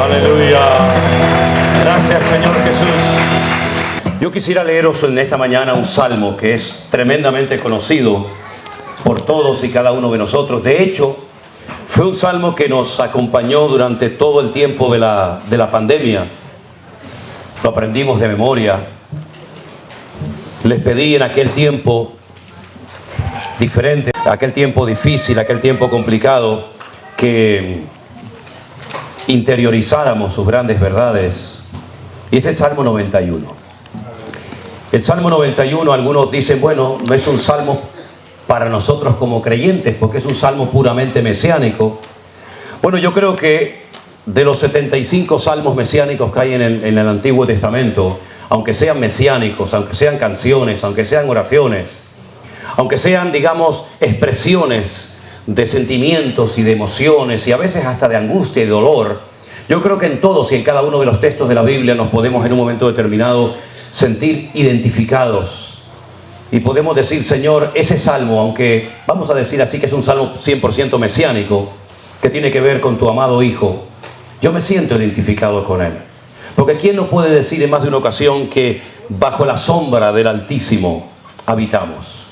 Aleluya. Gracias, Señor Jesús. Yo quisiera leeros en esta mañana un salmo que es tremendamente conocido por todos y cada uno de nosotros. De hecho, fue un salmo que nos acompañó durante todo el tiempo de la pandemia. Lo aprendimos de memoria. Les pedí en aquel tiempo diferente, aquel tiempo difícil, aquel tiempo complicado, que interiorizáramos sus grandes verdades. Y es el Salmo 91. El Salmo 91, algunos dicen, bueno, no es un salmo para nosotros como creyentes, porque es un salmo puramente mesiánico. Bueno, yo creo que de los 75 salmos mesiánicos que hay en el Antiguo Testamento, aunque sean mesiánicos, aunque sean canciones, aunque sean oraciones, aunque sean, digamos, expresiones de sentimientos y de emociones y a veces hasta de angustia y dolor, yo creo que en todos y en cada uno de los textos de la Biblia nos podemos en un momento determinado sentir identificados y podemos decir, Señor, ese salmo, aunque vamos a decir así que es un salmo 100% mesiánico, que tiene que ver con tu amado Hijo, yo me siento identificado con Él. Porque ¿quién no puede decir en más de una ocasión que bajo la sombra del Altísimo habitamos?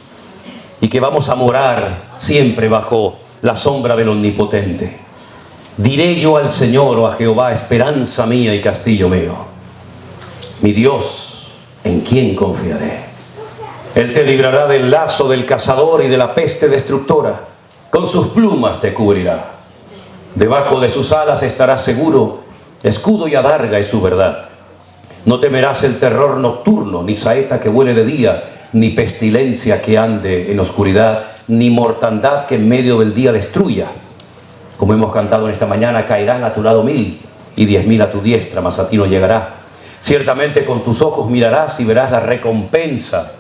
Y que vamos a morar siempre bajo la sombra del Omnipotente. Diré yo al Señor o a Jehová, esperanza mía y castillo mío. Mi Dios, ¿en quién confiaré? Él te librará del lazo del cazador y de la peste destructora. Con sus plumas te cubrirá. Debajo de sus alas estarás seguro. Escudo y adarga es su verdad. No temerás el terror nocturno, ni saeta que vuele de día, ni pestilencia que ande en oscuridad, ni mortandad que en medio del día destruya. Como hemos cantado en esta mañana, caerán a tu lado 1000 y 10.000 a tu diestra, mas a ti no llegará. Ciertamente con tus ojos mirarás y verás la recompensa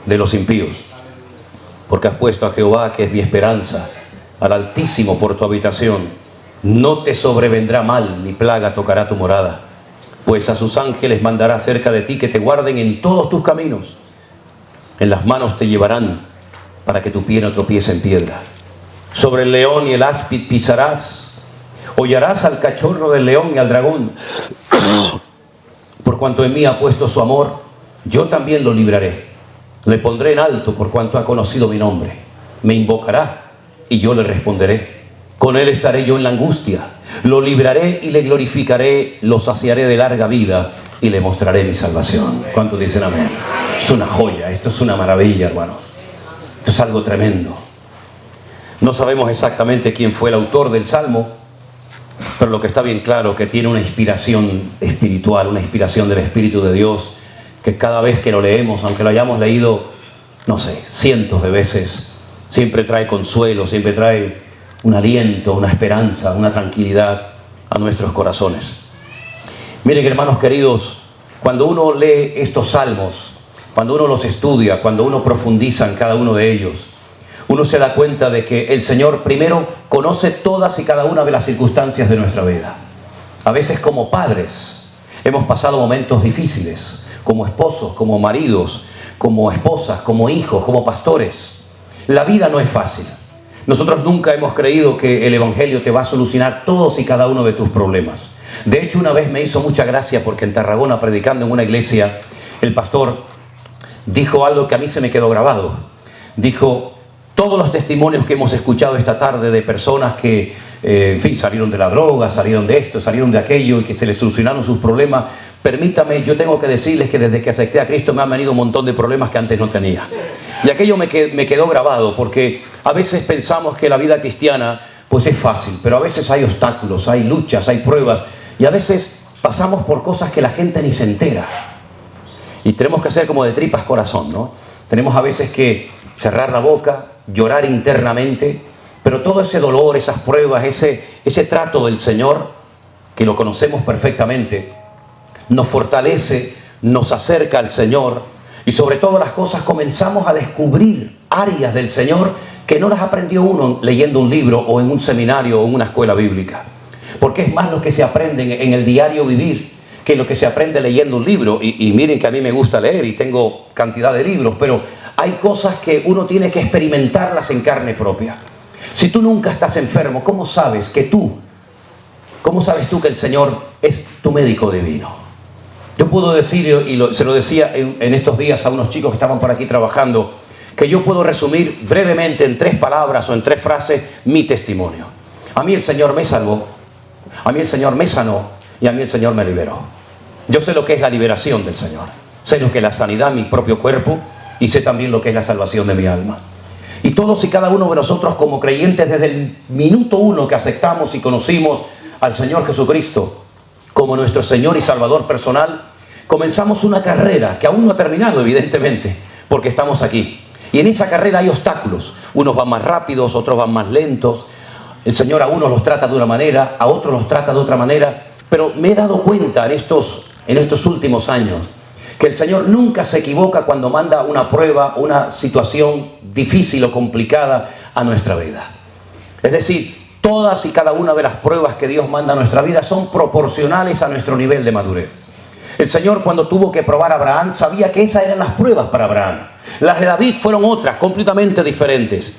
de los impíos. Porque has puesto a Jehová, que es mi esperanza, al Altísimo por tu habitación. No te sobrevendrá mal, ni plaga tocará tu morada. Pues a sus ángeles mandará cerca de ti que te guarden en todos tus caminos. En las manos te llevarán para que tu pie no tropiece en piedra. Sobre el león y el áspid pisarás. Hollarás al cachorro del león y al dragón. Por cuanto en mí ha puesto su amor, yo también lo libraré. Le pondré en alto por cuanto ha conocido mi nombre. Me invocará y yo le responderé. Con él estaré yo en la angustia. Lo libraré y le glorificaré. Lo saciaré de larga vida y le mostraré mi salvación. ¿Cuántos dicen amén? Es una joya, esto es una maravilla, hermanos. Esto es algo tremendo. No sabemos exactamente quién fue el autor del Salmo, pero lo que está bien claro es que tiene una inspiración espiritual, una inspiración del Espíritu de Dios, que cada vez que lo leemos, aunque lo hayamos leído, no sé, cientos de veces, siempre trae consuelo, siempre trae un aliento, una esperanza, una tranquilidad a nuestros corazones. Miren, hermanos queridos, cuando uno lee estos salmos, cuando uno los estudia, cuando uno profundiza en cada uno de ellos, uno se da cuenta de que el Señor primero conoce todas y cada una de las circunstancias de nuestra vida. A veces como padres hemos pasado momentos difíciles, como esposos, como maridos, como esposas, como hijos, como pastores. La vida no es fácil. Nosotros nunca hemos creído que el Evangelio te va a solucionar todos y cada uno de tus problemas. De hecho, una vez me hizo mucha gracia porque en Tarragona, predicando en una iglesia, el pastor dijo algo que a mí se me quedó grabado. Dijo, todos los testimonios que hemos escuchado esta tarde de personas que, en fin, salieron de la droga, salieron de esto, salieron de aquello y que se les solucionaron sus problemas, permítame, yo tengo que decirles que desde que acepté a Cristo me han venido un montón de problemas que antes no tenía. Y aquello me quedó grabado porque a veces pensamos que la vida cristiana pues es fácil, pero a veces hay obstáculos, hay luchas, hay pruebas y a veces pasamos por cosas que la gente ni se entera. Y tenemos que hacer como de tripas corazón, ¿no? Tenemos a veces que cerrar la boca, llorar internamente, pero todo ese dolor, esas pruebas, ese trato del Señor, que lo conocemos perfectamente, nos fortalece, nos acerca al Señor y sobre todas las cosas comenzamos a descubrir áreas del Señor que no las aprendió uno leyendo un libro o en un seminario o en una escuela bíblica. Porque es más lo que se aprende en el diario vivir que lo que se aprende leyendo un libro. Y miren que a mí me gusta leer y tengo cantidad de libros, pero hay cosas que uno tiene que experimentarlas en carne propia. Si tú nunca estás enfermo, ¿cómo sabes que tú ¿Cómo sabes tú que el Señor es tu médico divino? Yo puedo decir, y se lo decía en estos días a unos chicos que estaban por aquí trabajando, que yo puedo resumir brevemente en 3 palabras o en 3 frases mi testimonio. A mí el Señor me salvó, a mí el Señor me sanó y a mí el Señor me liberó. Yo sé lo que es la liberación del Señor, sé lo que es la sanidad en mi propio cuerpo y sé también lo que es la salvación de mi alma. Y todos y cada uno de nosotros como creyentes, desde el minuto 1 que aceptamos y conocimos al Señor Jesucristo como nuestro Señor y Salvador personal, comenzamos una carrera que aún no ha terminado, evidentemente, porque estamos aquí. Y en esa carrera hay obstáculos. Unos van más rápidos, otros van más lentos. El Señor a unos los trata de una manera, a otros los trata de otra manera. Pero me he dado cuenta en estos últimos años que el Señor nunca se equivoca cuando manda una prueba, una situación difícil o complicada a nuestra vida. Es decir, todas y cada una de las pruebas que Dios manda a nuestra vida son proporcionales a nuestro nivel de madurez. El Señor, cuando tuvo que probar a Abraham, sabía que esas eran las pruebas para Abraham. Las de David fueron otras, completamente diferentes.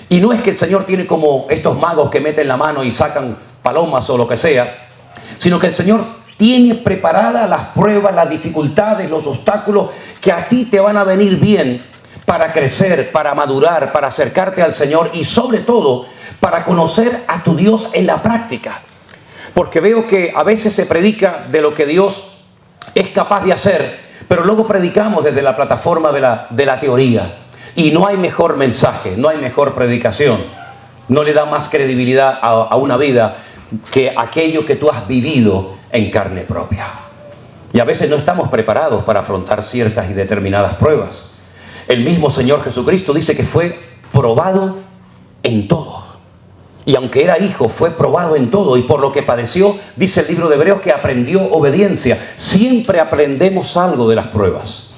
Y no es que el Señor tiene como estos magos que meten la mano y sacan palomas o lo que sea, sino que el Señor tiene preparadas las pruebas, las dificultades, los obstáculos que a ti te van a venir bien para crecer, para madurar, para acercarte al Señor y sobre todo para conocer a tu Dios en la práctica. Porque veo que a veces se predica de lo que Dios es capaz de hacer, pero luego predicamos desde la plataforma de la teoría. Y no hay mejor mensaje, no hay mejor predicación. No le da más credibilidad a una vida que aquello que tú has vivido en carne propia. Y a veces no estamos preparados para afrontar ciertas y determinadas pruebas. El mismo Señor Jesucristo dice que fue probado en todo. Y aunque era hijo, fue probado en todo. Y por lo que padeció, dice el libro de Hebreos, que aprendió obediencia. Siempre aprendemos algo de las pruebas.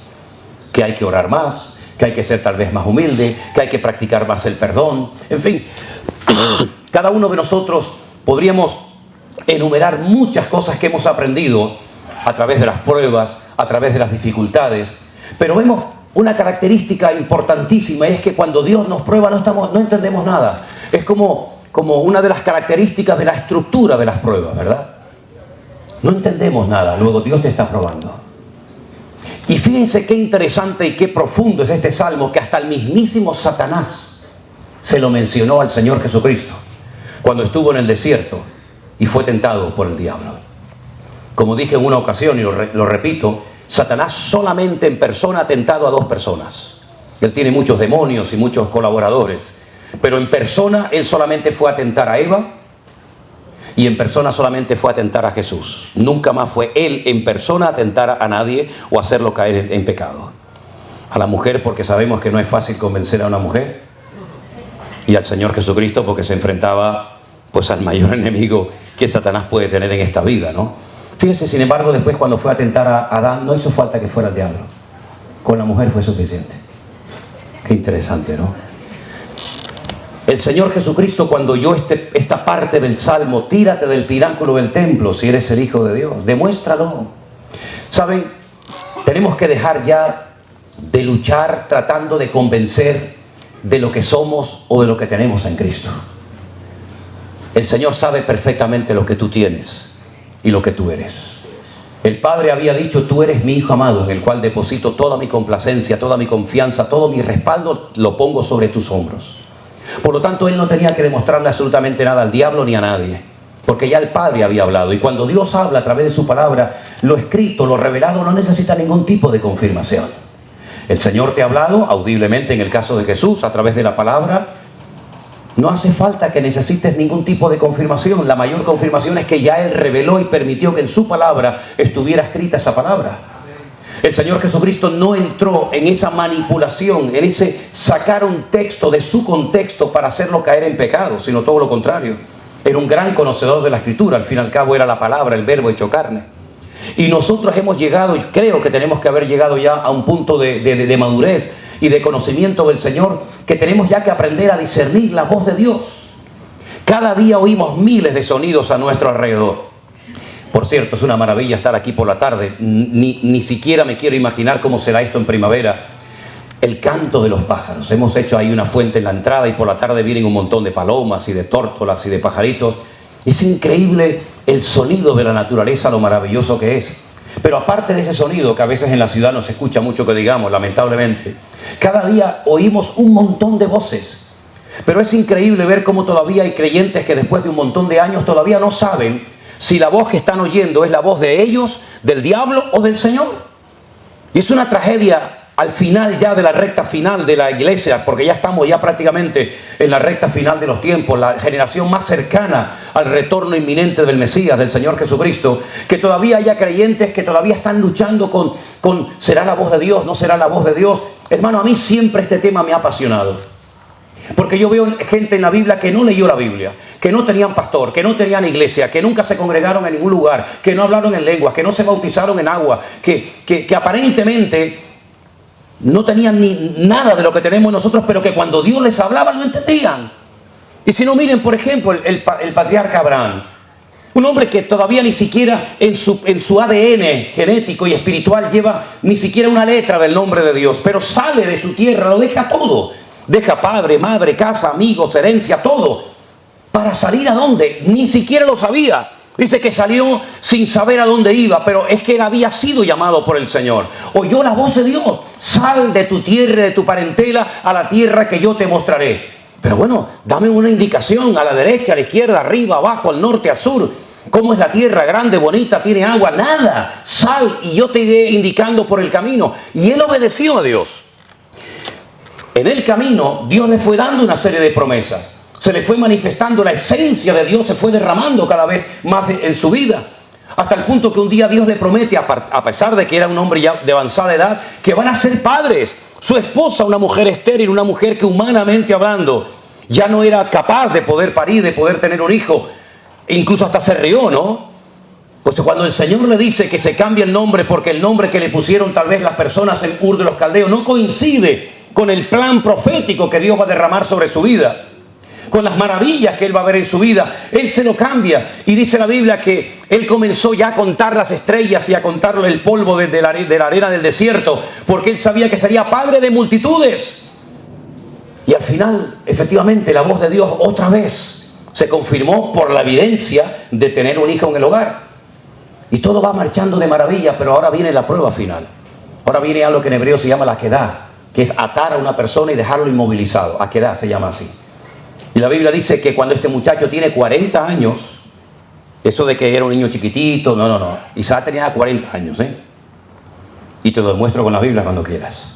Que hay que orar más, que hay que ser tal vez más humilde, que hay que practicar más el perdón. En fin, cada uno de nosotros podríamos enumerar muchas cosas que hemos aprendido a través de las pruebas, a través de las dificultades. Pero vemos una característica importantísima, es que cuando Dios nos prueba no entendemos nada. Es como una de las características de la estructura de las pruebas, ¿verdad? No entendemos nada, luego Dios te está probando. Y fíjense qué interesante y qué profundo es este salmo, que hasta el mismísimo Satanás se lo mencionó al Señor Jesucristo cuando estuvo en el desierto y fue tentado por el diablo. Como dije en una ocasión y lo repito, Satanás solamente en persona ha tentado a 2 personas. Él tiene muchos demonios y muchos colaboradores, pero en persona él solamente fue a tentar a Eva y en persona solamente fue a tentar a Jesús. Nunca más fue él en persona a tentar a nadie o a hacerlo caer en pecado. A la mujer, porque sabemos que no es fácil convencer a una mujer, y al Señor Jesucristo porque se enfrentaba pues al mayor enemigo que Satanás puede tener en esta vida, ¿no? Fíjese, sin embargo, después cuando fue a tentar a Adán, no hizo falta que fuera el diablo. Con la mujer fue suficiente. Qué interesante, ¿no? El Señor Jesucristo, cuando oyó esta parte del Salmo, tírate del pináculo del templo si eres el Hijo de Dios, demuéstralo. ¿Saben? Tenemos que dejar ya de luchar tratando de convencer de lo que somos o de lo que tenemos en Cristo. El Señor sabe perfectamente lo que tú tienes y lo que tú eres. El Padre había dicho, tú eres mi Hijo amado, en el cual deposito toda mi complacencia, toda mi confianza, todo mi respaldo, lo pongo sobre tus hombros. Por lo tanto, Él no tenía que demostrarle absolutamente nada al diablo ni a nadie, porque ya el Padre había hablado. Y cuando Dios habla a través de su palabra, lo escrito, lo revelado, no necesita ningún tipo de confirmación. El Señor te ha hablado audiblemente en el caso de Jesús, a través de la palabra. No hace falta que necesites ningún tipo de confirmación. La mayor confirmación es que ya Él reveló y permitió que en su palabra estuviera escrita esa palabra. El Señor Jesucristo no entró en esa manipulación, en ese sacar un texto de su contexto para hacerlo caer en pecado, sino todo lo contrario. Era un gran conocedor de la Escritura, al fin y al cabo era la palabra, el verbo hecho carne. Y nosotros hemos llegado, y creo que tenemos que haber llegado ya a un punto de madurez y de conocimiento del Señor, que tenemos ya que aprender a discernir la voz de Dios. Cada día oímos miles de sonidos a nuestro alrededor. Por cierto, es una maravilla estar aquí por la tarde. Ni siquiera me quiero imaginar cómo será esto en primavera. El canto de los pájaros. Hemos hecho ahí una fuente en la entrada y por la tarde vienen un montón de palomas y de tórtolas y de pajaritos. Es increíble el sonido de la naturaleza, lo maravilloso que es. Pero aparte de ese sonido, que a veces en la ciudad no se escucha mucho que digamos, lamentablemente, cada día oímos un montón de voces. Pero es increíble ver cómo todavía hay creyentes que después de un montón de años todavía no saben si la voz que están oyendo es la voz de ellos, del diablo o del Señor. Y es una tragedia al final ya de la recta final de la iglesia, porque ya estamos ya prácticamente en la recta final de los tiempos, la generación más cercana al retorno inminente del Mesías, del Señor Jesucristo, que todavía haya creyentes que todavía están luchando con ¿será la voz de Dios? ¿No será la voz de Dios? Hermano, a mí siempre este tema me ha apasionado. Porque yo veo gente en la Biblia que no leyó la Biblia, que no tenían pastor, que no tenían iglesia, que nunca se congregaron en ningún lugar, que no hablaron en lenguas, que no se bautizaron en agua, que aparentemente no tenían ni nada de lo que tenemos nosotros, pero que cuando Dios les hablaba lo entendían. Y si no, miren, por ejemplo, el patriarca Abraham, un hombre que todavía ni siquiera en su ADN genético y espiritual lleva ni siquiera una letra del nombre de Dios, pero sale de su tierra, lo deja todo. Deja padre, madre, casa, amigos, herencia, todo. ¿Para salir a dónde? Ni siquiera lo sabía. Dice que salió sin saber a dónde iba, pero es que él había sido llamado por el Señor. Oyó la voz de Dios. Sal de tu tierra, de tu parentela, a la tierra que yo te mostraré. Pero bueno, dame una indicación, a la derecha, a la izquierda, arriba, abajo, al norte, al sur. ¿Cómo es la tierra? Grande, bonita, tiene agua, nada. Sal y yo te iré indicando por el camino. Y él obedeció a Dios. En el camino, Dios le fue dando una serie de promesas. Se le fue manifestando la esencia de Dios, se fue derramando cada vez más en su vida. Hasta el punto que un día Dios le promete, a pesar de que era un hombre ya de avanzada edad, que van a ser padres. Su esposa, una mujer estéril, una mujer que humanamente hablando, ya no era capaz de poder parir, de poder tener un hijo. E incluso hasta se rió, ¿no? Pues cuando el Señor le dice que se cambie el nombre, porque el nombre que le pusieron tal vez las personas en Ur de los Caldeos no coincide con el plan profético que Dios va a derramar sobre su vida, con las maravillas que él va a ver en su vida, él se lo cambia. Y dice la Biblia que él comenzó ya a contar las estrellas y a contar el polvo de la arena del desierto, porque él sabía que sería padre de multitudes. Y al final, efectivamente, la voz de Dios otra vez se confirmó por la evidencia de tener un hijo en el hogar. Y todo va marchando de maravilla, pero ahora viene la prueba final. Ahora viene algo que en hebreo se llama la quedá, que es atar a una persona y dejarlo inmovilizado. Aquedá se llama así. Y la Biblia dice que cuando este muchacho tiene 40 años, eso de que era un niño chiquitito, no. Isaac tenía 40 años, ¿eh? Y te lo demuestro con la Biblia cuando quieras.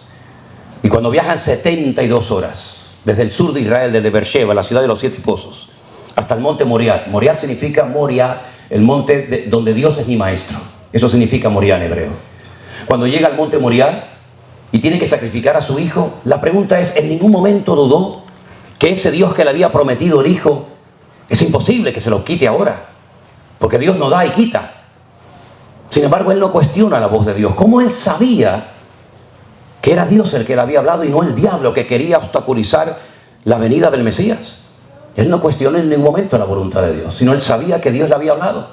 Y cuando viajan 72 horas, desde el sur de Israel, desde Beersheba, la ciudad de los 7 pozos, hasta el monte Moriah. Moriah significa Moriah, el monte donde Dios es mi maestro. Eso significa Moriah en hebreo. Cuando llega al monte Moriah y tiene que sacrificar a su hijo, la pregunta es, ¿en ningún momento dudó que ese Dios que le había prometido el hijo, es imposible que se lo quite ahora? Porque Dios no da y quita. Sin embargo, él no cuestiona la voz de Dios. ¿Cómo él sabía que era Dios el que le había hablado y no el diablo que quería obstaculizar la venida del Mesías? Él no cuestionó en ningún momento la voluntad de Dios, sino él sabía que Dios le había hablado.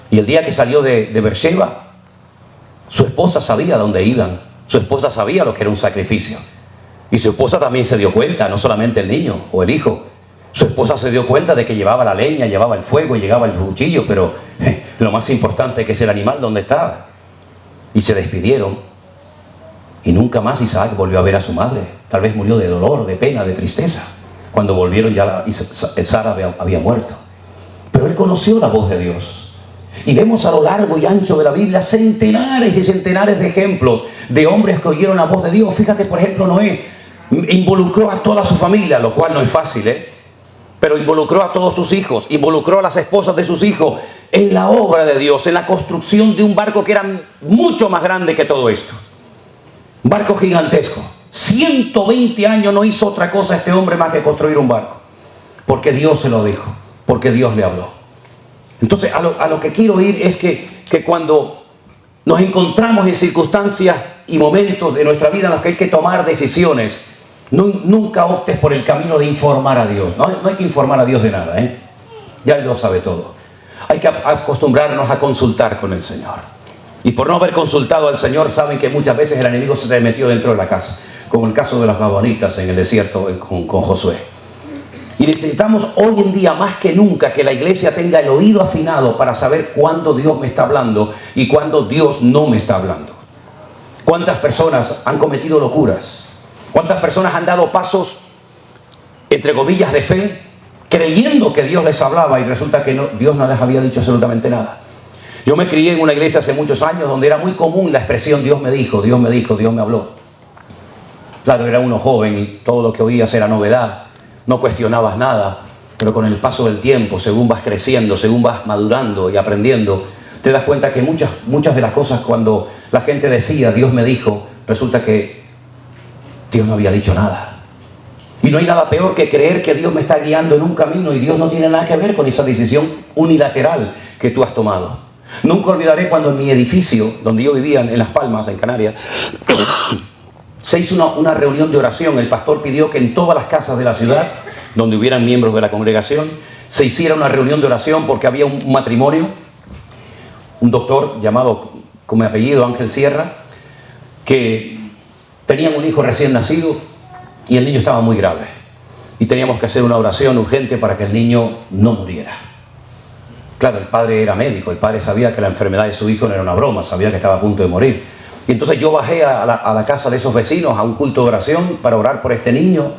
Y el día que salió de Beersheba, su esposa sabía dónde iban. Su esposa sabía lo que era un sacrificio. Y su esposa también se dio cuenta, no solamente el niño o el hijo. Su esposa se dio cuenta de que llevaba la leña, llevaba el fuego, llevaba el cuchillo, pero lo más importante es que es el animal donde estaba. Y se despidieron. Y nunca más Isaac volvió a ver a su madre. Tal vez murió de dolor, de pena, de tristeza. Cuando volvieron ya Sara había muerto. Pero él conoció la voz de Dios. Y vemos a lo largo y ancho de la Biblia centenares y centenares de ejemplos de hombres que oyeron la voz de Dios. Fíjate, por ejemplo, Noé involucró a toda su familia, lo cual no es fácil, pero involucró a todos sus hijos, involucró a las esposas de sus hijos en la obra de Dios, en la construcción de un barco que era mucho más grande que todo esto. Un barco gigantesco. 120 años no hizo otra cosa este hombre más que construir un barco. Porque Dios se lo dijo, porque Dios le habló. Entonces, a lo que quiero ir es que cuando nos encontramos en circunstancias y momentos de nuestra vida en los que hay que tomar decisiones, nunca optes por el camino de informar a Dios. No hay que informar a Dios de nada, ya Él lo sabe todo. Hay que acostumbrarnos a consultar con el Señor. Y por no haber consultado al Señor, saben que muchas veces el enemigo se metió dentro de la casa, como el caso de las Gabonitas en el desierto con Josué. Y necesitamos hoy en día más que nunca que la iglesia tenga el oído afinado para saber cuándo Dios me está hablando y cuándo Dios no me está hablando. ¿Cuántas personas han cometido locuras? ¿Cuántas personas han dado pasos, entre comillas, de fe, creyendo que Dios les hablaba y resulta que no, Dios no les había dicho absolutamente nada? Yo me crié en una iglesia hace muchos años donde era muy común la expresión Dios me dijo, Dios me dijo, Dios me habló. Claro, era uno joven y todo lo que oías era novedad. No cuestionabas nada, pero con el paso del tiempo, según vas creciendo, según vas madurando y aprendiendo, te das cuenta que muchas de las cosas cuando la gente decía Dios me dijo, resulta que Dios no había dicho nada. Y no hay nada peor que creer que Dios me está guiando en un camino y Dios no tiene nada que ver con esa decisión unilateral que tú has tomado. Nunca olvidaré cuando en mi edificio, donde yo vivía en Las Palmas, en Canarias, se hizo una reunión de oración. El pastor pidió que en todas las casas de la ciudad, donde hubieran miembros de la congregación, se hiciera una reunión de oración porque había un matrimonio, un doctor llamado con mi apellido Ángel Sierra, que tenían un hijo recién nacido y el niño estaba muy grave. Y teníamos que hacer una oración urgente para que el niño no muriera. Claro, el padre era médico, el padre sabía que la enfermedad de su hijo no era una broma, sabía que estaba a punto de morir. Y entonces yo bajé a la casa de esos vecinos a un culto de oración para orar por este niño.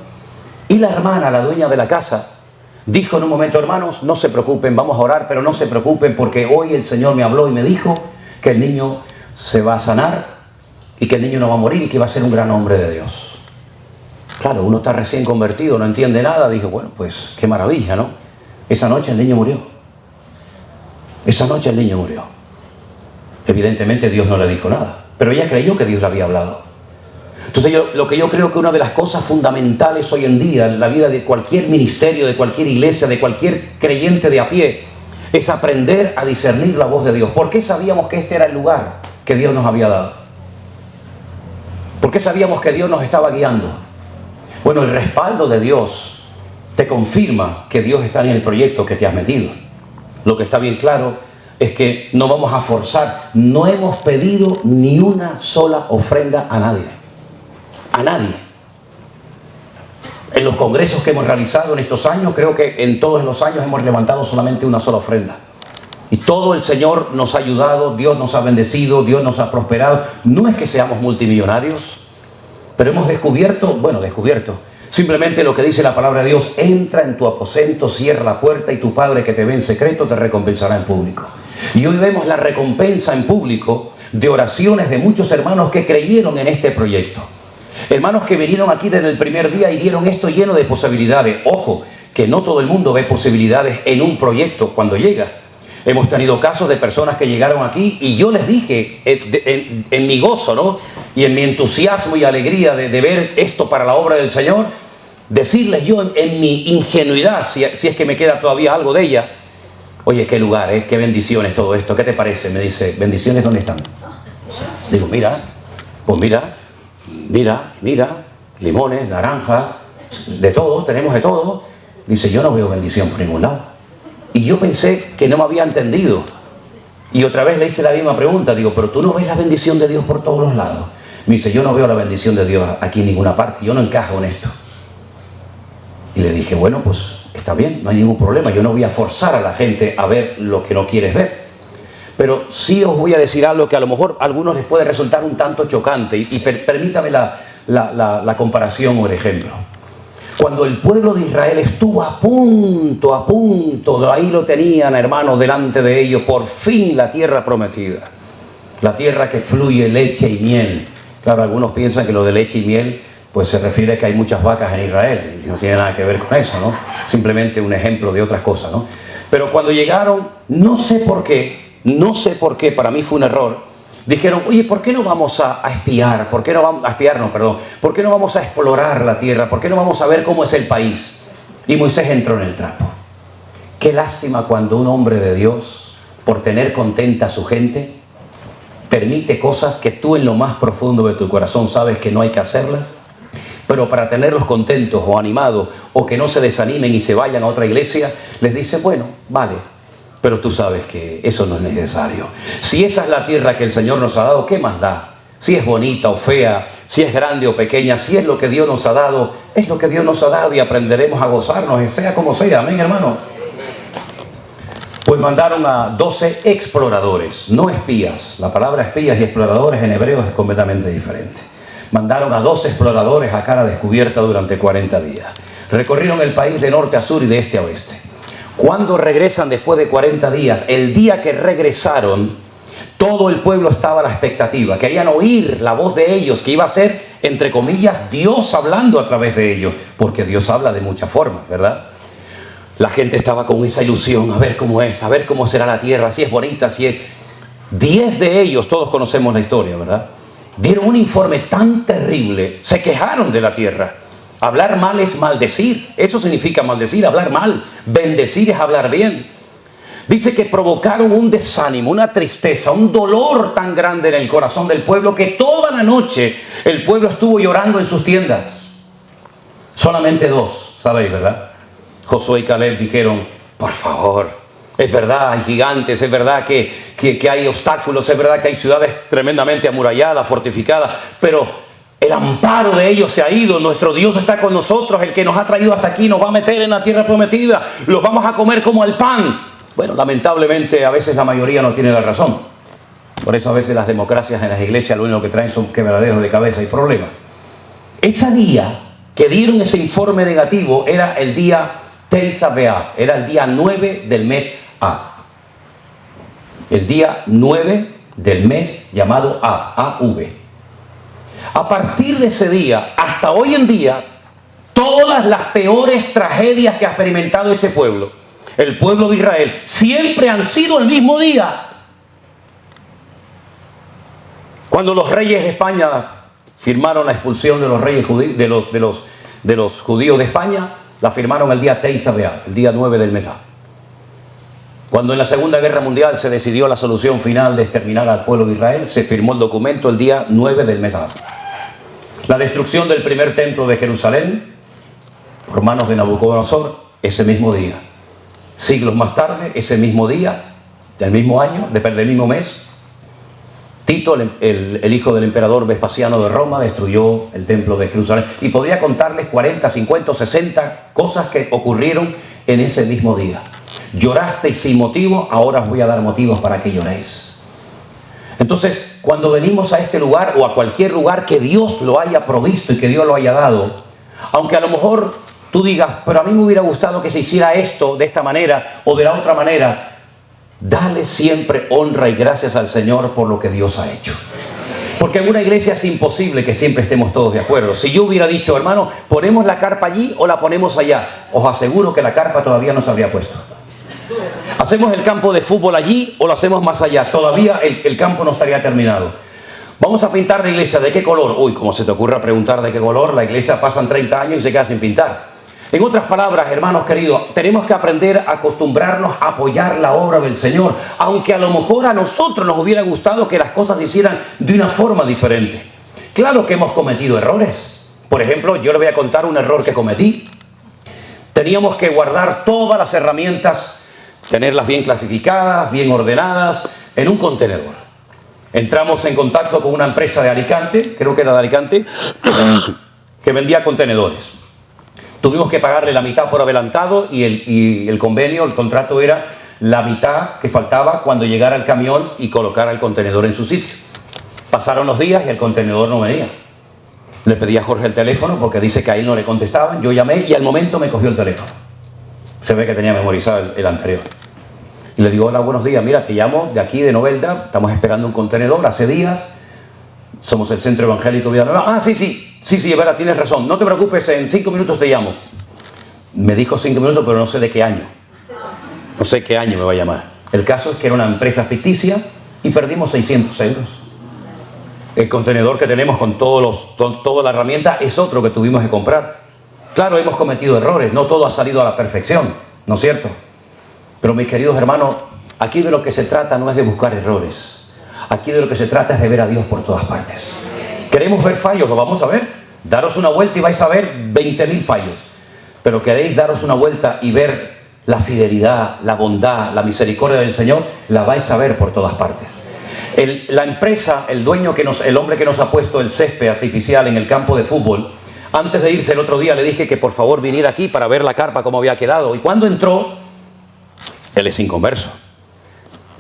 Y la hermana, la dueña de la casa, dijo en un momento, hermanos, no se preocupen, vamos a orar, pero no se preocupen porque hoy el Señor me habló y me dijo que el niño se va a sanar y que el niño no va a morir y que va a ser un gran hombre de Dios. Claro, uno está recién convertido, no entiende nada. Dije, bueno, pues qué maravilla, ¿no? Esa noche el niño murió. Esa noche el niño murió. Evidentemente Dios no le dijo nada, pero ella creyó que Dios le había hablado. Entonces lo que yo creo que una de las cosas fundamentales hoy en día en la vida de cualquier ministerio, de cualquier iglesia, de cualquier creyente de a pie, es aprender a discernir la voz de Dios. ¿Por qué sabíamos que este era el lugar que Dios nos había dado? ¿Por qué sabíamos que Dios nos estaba guiando? Bueno, el respaldo de Dios te confirma que Dios está en el proyecto que te has metido. Lo que está bien claro es que no vamos a forzar. No hemos pedido ni una sola ofrenda a nadie. A nadie. En los congresos que hemos realizado en estos años, creo que en todos los años hemos levantado solamente una sola ofrenda. Y todo el Señor nos ha ayudado, Dios nos ha bendecido, Dios nos ha prosperado. No es que seamos multimillonarios, pero hemos descubierto, simplemente lo que dice la palabra de Dios: entra en tu aposento, cierra la puerta y tu Padre que te ve en secreto te recompensará en público. Y hoy vemos la recompensa en público de oraciones de muchos hermanos que creyeron en este proyecto. Hermanos que vinieron aquí desde el primer día y vieron esto lleno de posibilidades. Ojo, que no todo el mundo ve posibilidades en un proyecto cuando llega. Hemos tenido casos de personas que llegaron aquí y yo les dije en mi gozo, ¿no?, y en mi entusiasmo y alegría de ver esto para la obra del Señor, decirles yo en mi ingenuidad, si es que me queda todavía algo de ella: oye, qué lugar, qué bendiciones todo esto, ¿qué te parece? Me dice, ¿bendiciones dónde están? Digo, mira, limones, naranjas, de todo, tenemos de todo. Dice, yo no veo bendición por ningún lado. Y yo pensé que no me había entendido. Y otra vez le hice la misma pregunta. Digo, pero tú no ves la bendición de Dios por todos los lados. Me dice, yo no veo la bendición de Dios aquí en ninguna parte. Yo no encajo en esto. Y le dije, bueno, pues está bien, no hay ningún problema. Yo no voy a forzar a la gente a ver lo que no quieres ver. Pero sí os voy a decir algo que a lo mejor a algunos les puede resultar un tanto chocante. Y permítame la comparación o el ejemplo. Cuando el pueblo de Israel estuvo a punto, ahí lo tenían, hermanos, delante de ellos, por fin la tierra prometida. La tierra que fluye leche y miel. Claro, algunos piensan que lo de leche y miel pues se refiere a que hay muchas vacas en Israel. Y no tiene nada que ver con eso, ¿no? Simplemente un ejemplo de otras cosas, ¿no? Pero cuando llegaron, no sé por qué, para mí fue un error. Dijeron, oye, ¿por qué no vamos a espiar? ¿Por qué no vamos a explorar la tierra? ¿Por qué no vamos a ver cómo es el país? Y Moisés entró en el trapo. Qué lástima cuando un hombre de Dios, por tener contenta a su gente, permite cosas que tú en lo más profundo de tu corazón sabes que no hay que hacerlas, pero para tenerlos contentos o animados, o que no se desanimen y se vayan a otra iglesia, les dice, bueno, vale. Pero tú sabes que eso no es necesario. Si esa es la tierra que el Señor nos ha dado, ¿qué más da Si es bonita o fea, si es grande o pequeña, si es lo que Dios nos ha dado, es lo que Dios nos ha dado y aprenderemos a gozarnos, sea como sea. Amén, hermanos. Pues mandaron a 12 exploradores, no espías. La palabra espías y exploradores en hebreo es completamente diferente. Mandaron a 12 exploradores a cara descubierta durante 40 días. Recorrieron el país de norte a sur y de este a oeste. Cuando regresan después de 40 días, el día que regresaron, todo el pueblo estaba a la expectativa. Querían oír la voz de ellos, que iba a ser, entre comillas, Dios hablando a través de ellos. Porque Dios habla de muchas formas, ¿verdad? La gente estaba con esa ilusión, a ver cómo es, a ver cómo será la tierra, si es bonita, si es... 10 de ellos, todos conocemos la historia, ¿verdad? Dieron un informe tan terrible, se quejaron de la tierra. Hablar mal es maldecir, eso significa maldecir, hablar mal. Bendecir es hablar bien. Dice que provocaron un desánimo, una tristeza, un dolor tan grande en el corazón del pueblo que toda la noche el pueblo estuvo llorando en sus tiendas. Solamente 2, ¿sabéis, verdad? Josué y Caleb dijeron, por favor, es verdad, hay gigantes, es verdad que hay obstáculos, es verdad que hay ciudades tremendamente amuralladas, fortificadas, pero el amparo de ellos se ha ido, nuestro Dios está con nosotros, el que nos ha traído hasta aquí nos va a meter en la tierra prometida, los vamos a comer como el pan. Bueno, lamentablemente a veces la mayoría no tiene la razón. Por eso a veces las democracias en las iglesias lo único que traen son quebraderos de cabeza y problemas. Ese día que dieron ese informe negativo era el día Teisá B'Av, era el día 9 del mes Av. El día 9 del mes llamado Av, A-V. A partir de ese día, hasta hoy en día, todas las peores tragedias que ha experimentado ese pueblo, el pueblo de Israel, siempre han sido el mismo día. Cuando los reyes de España firmaron la expulsión de los reyes judíos, de los judíos de España, la firmaron el día Teisá B'Av, el día 9 del mes Av. Cuando en la Segunda Guerra Mundial se decidió la solución final de exterminar al pueblo de Israel, se firmó el documento el día 9 del mes Av. La destrucción del primer templo de Jerusalén por manos de Nabucodonosor, ese mismo día. Siglos más tarde, ese mismo día, del mismo año, del mismo mes, Tito, el hijo del emperador Vespasiano de Roma, destruyó el templo de Jerusalén. Y podría contarles 40, 50, 60 cosas que ocurrieron en ese mismo día. Llorasteis sin motivo, ahora os voy a dar motivos para que lloréis. Entonces, cuando venimos a este lugar o a cualquier lugar que Dios lo haya provisto y que Dios lo haya dado, aunque a lo mejor tú digas, pero a mí me hubiera gustado que se hiciera esto de esta manera o de la otra manera, dale siempre honra y gracias al Señor por lo que Dios ha hecho. Porque en una iglesia es imposible que siempre estemos todos de acuerdo. Si yo hubiera dicho, hermano, ¿ponemos la carpa allí o la ponemos allá? Os aseguro que la carpa todavía no se habría puesto. ¿Hacemos el campo de fútbol allí o lo hacemos más allá? Todavía el campo no estaría terminado. Vamos a pintar la iglesia, ¿de qué color? Uy, ¿cómo se te ocurra preguntar de qué color? La iglesia pasan 30 años y se queda sin pintar. En otras palabras, hermanos queridos, tenemos que aprender a acostumbrarnos a apoyar la obra del Señor, aunque a lo mejor a nosotros nos hubiera gustado que las cosas se hicieran de una forma diferente. Claro que hemos cometido errores. Por ejemplo, yo le voy a contar un error que cometí. Teníamos que guardar todas las herramientas, tenerlas bien clasificadas, bien ordenadas, en un contenedor. Entramos en contacto con una empresa de Alicante, creo que era de Alicante, que vendía contenedores. Tuvimos que pagarle la mitad por adelantado y el convenio, el contrato era la mitad que faltaba cuando llegara el camión y colocara el contenedor en su sitio. Pasaron los días y el contenedor no venía. Le pedí a Jorge el teléfono porque dice que a él no le contestaban. Yo llamé y al momento me cogió el teléfono. Se ve que tenía memorizado el anterior. Y le digo, hola, buenos días, mira, te llamo de aquí de Novelda, estamos esperando un contenedor hace días. Somos el Centro Evangélico Vida Nueva. Ah, sí, es verdad, tienes razón. No te preocupes, en 5 minutos te llamo. Me dijo 5 minutos, pero no sé de qué año. No sé qué año me va a llamar. El caso es que era una empresa ficticia y perdimos 600 euros. El contenedor que tenemos con toda la herramienta es otro que tuvimos que comprar. Claro, hemos cometido errores, no todo ha salido a la perfección, ¿no es cierto? Pero mis queridos hermanos, aquí de lo que se trata no es de buscar errores. Aquí de lo que se trata es de ver a Dios por todas partes. ¿Queremos ver fallos? Lo vamos a ver. Daros una vuelta y vais a ver 20.000 fallos. Pero queréis daros una vuelta y ver la fidelidad, la bondad, la misericordia del Señor, la vais a ver por todas partes. La empresa, el dueño el hombre que nos ha puesto el césped artificial en el campo de fútbol, antes de irse el otro día le dije que por favor viniera aquí para ver la carpa cómo había quedado. Y cuando entró, él es inconverso.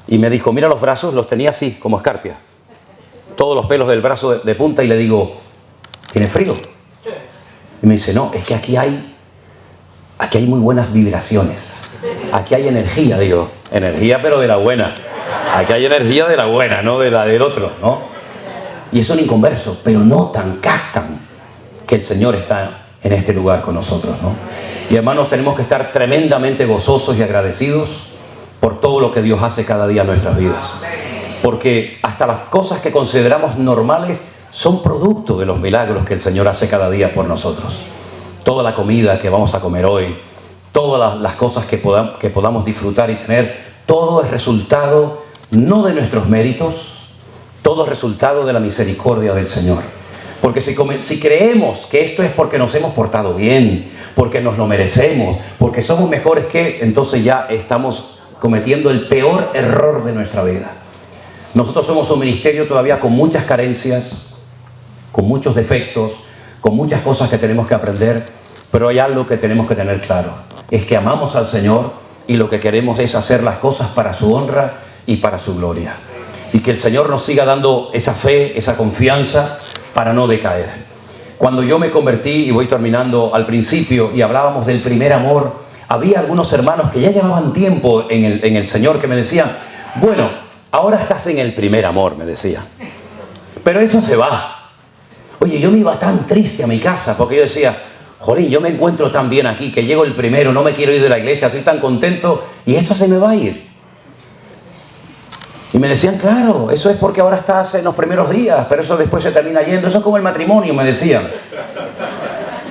Y me dijo, mira los brazos, los tenía así, como escarpia. Todos los pelos del brazo de punta, y le digo, ¿tiene frío? Y me dice, no, es que aquí hay muy buenas vibraciones. Aquí hay energía, digo, energía pero de la buena. Aquí hay energía de la buena, no de la del otro, ¿no? Y es un inconverso, pero notan, captan que el Señor está en este lugar con nosotros, ¿no? Y hermanos, tenemos que estar tremendamente gozosos y agradecidos por todo lo que Dios hace cada día en nuestras vidas. Porque hasta las cosas que consideramos normales son producto de los milagros que el Señor hace cada día por nosotros. Toda la comida que vamos a comer hoy, todas las cosas que podamos disfrutar y tener, todo es resultado no de nuestros méritos, todo es resultado de la misericordia del Señor. Porque si creemos que esto es porque nos hemos portado bien, porque nos lo merecemos, porque somos mejores que, entonces ya estamos cometiendo el peor error de nuestra vida. Nosotros somos un ministerio todavía con muchas carencias, con muchos defectos, con muchas cosas que tenemos que aprender, pero hay algo que tenemos que tener claro, es que amamos al Señor y lo que queremos es hacer las cosas para su honra y para su gloria. Y que el Señor nos siga dando esa fe, esa confianza para no decaer. Cuando yo me convertí, y voy terminando, al principio, y hablábamos del primer amor, había algunos hermanos que ya llevaban tiempo en el Señor que me decían, bueno, ahora estás en el primer amor, me decía, pero eso se va. Oye, yo me iba tan triste a mi casa porque yo decía, jolín, yo me encuentro tan bien aquí que llego el primero, no me quiero ir de la iglesia, estoy tan contento y esto se me va a ir. Y me decían, claro, eso es porque ahora estás en los primeros días, pero eso después se termina yendo. Eso es como el matrimonio, me decían.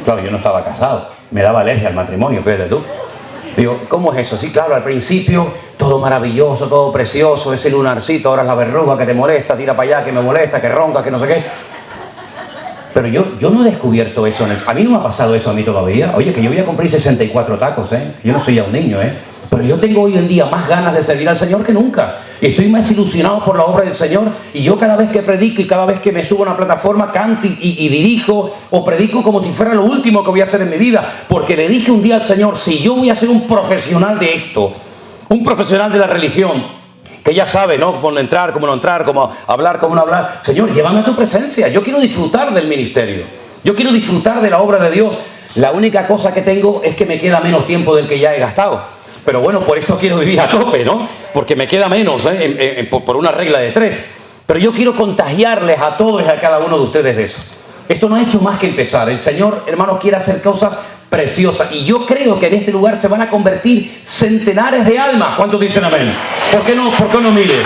Claro, yo no estaba casado, me daba alergia al matrimonio, fíjate tú. Digo, ¿cómo es eso? Sí, claro, al principio todo maravilloso, todo precioso, ese lunarcito, ahora es la verruga que te molesta, tira para allá, que me molesta, que ronca, que no sé qué. Pero yo no he descubierto eso. A mí no me ha pasado eso a mí todavía. Oye, que yo voy a cumplir 64 tacos, ¿eh? Yo no soy ya un niño, ¿eh? Pero yo tengo hoy en día más ganas de servir al Señor que nunca. Estoy más ilusionado por la obra del Señor. Y yo cada vez que predico y cada vez que me subo a una plataforma, canto y dirijo o predico como si fuera lo último que voy a hacer en mi vida. Porque le dije un día al Señor, si yo voy a ser un profesional de esto, un profesional de la religión, que ya sabe, ¿no? Cómo entrar, cómo no entrar, cómo hablar, cómo no hablar. Señor, llévame a tu presencia. Yo quiero disfrutar del ministerio. Yo quiero disfrutar de la obra de Dios. La única cosa que tengo es que me queda menos tiempo del que ya he gastado. Pero bueno, por eso quiero vivir a tope, ¿no? Porque me queda menos, por una regla de 3. Pero yo quiero contagiarles a todos y a cada uno de ustedes de eso. Esto no ha hecho más que empezar. El Señor, hermanos, quiere hacer cosas preciosas. Y yo creo que en este lugar se van a convertir centenares de almas. ¿Cuántos dicen amén? ¿Por qué no miles?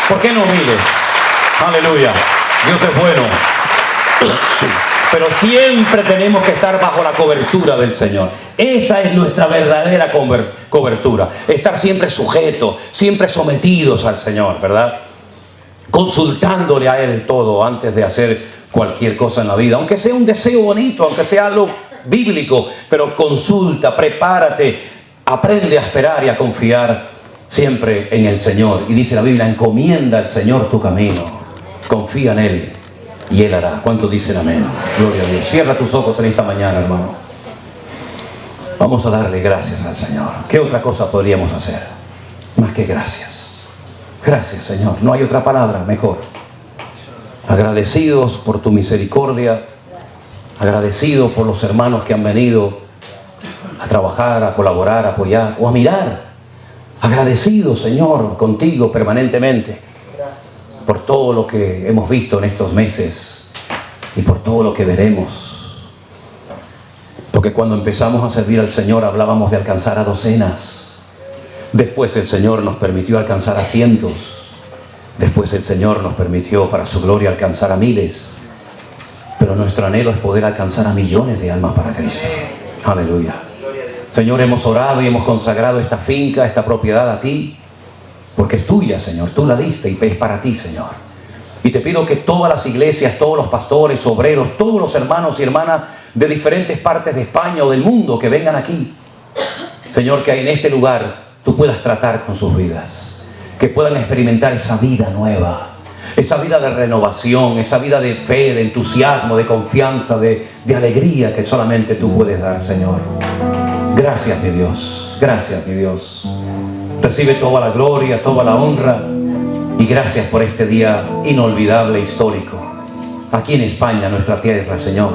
¿Por qué no miles? Aleluya. Dios es bueno. Pero siempre tenemos que estar bajo la cobertura del Señor. Esa es nuestra verdadera cobertura. Estar siempre sujetos, siempre sometidos al Señor, ¿verdad? Consultándole a Él todo antes de hacer cualquier cosa en la vida. Aunque sea un deseo bonito, aunque sea algo bíblico, pero consulta, prepárate, aprende a esperar y a confiar siempre en el Señor. Y dice la Biblia, encomienda al Señor tu camino, confía en Él y Él hará. ¿Cuántos dicen amén? Gloria a Dios. Cierra tus ojos en esta mañana, hermano. Vamos a darle gracias al Señor. ¿Qué otra cosa podríamos hacer? Más que gracias. Gracias, Señor. No hay otra palabra mejor. Agradecidos por tu misericordia. Agradecidos por los hermanos que han venido a trabajar, a colaborar, a apoyar o a mirar. Agradecidos, Señor, contigo permanentemente por todo lo que hemos visto en estos meses y por todo lo que veremos. Porque cuando empezamos a servir al Señor hablábamos de alcanzar a docenas. Después el Señor nos permitió alcanzar a cientos. Después el Señor nos permitió para su gloria alcanzar a miles. Pero nuestro anhelo es poder alcanzar a millones de almas para Cristo. Aleluya. Señor, hemos orado y hemos consagrado esta finca, esta propiedad a ti. Porque es tuya, Señor. Tú la diste y es para ti, Señor. Y te pido que todas las iglesias, todos los pastores, obreros, todos los hermanos y hermanas de diferentes partes de España o del mundo que vengan aquí, Señor, que en este lugar tú puedas tratar con sus vidas. Que puedan experimentar esa vida nueva. esa vida de renovación, esa vida de fe, de entusiasmo, de confianza, de alegría que solamente tú puedes dar, Señor. Gracias, mi Dios. Gracias, mi Dios. Recibe toda la gloria, toda la honra y gracias por este día inolvidable, histórico. Aquí en España, nuestra tierra, Señor.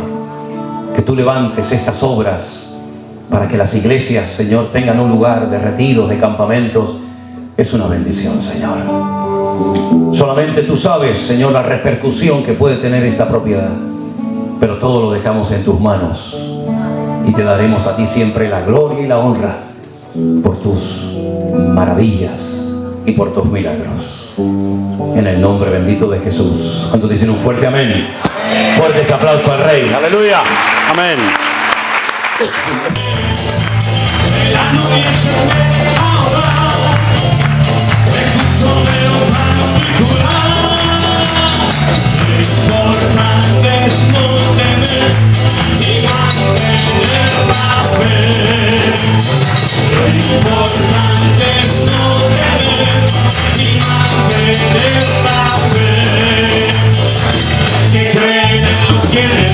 Que tú levantes estas obras para que las iglesias, Señor, tengan un lugar de retiros, de campamentos. Es una bendición, Señor. Solamente tú sabes, Señor, la repercusión que puede tener esta propiedad. Pero todo lo dejamos en tus manos. Y te daremos a ti siempre la gloria y la honra por tus maravillas y por tus milagros. En el nombre bendito de Jesús. ¿Cuántos dicen un fuerte amén? Fuertes aplausos al Rey. Aleluya. Amén.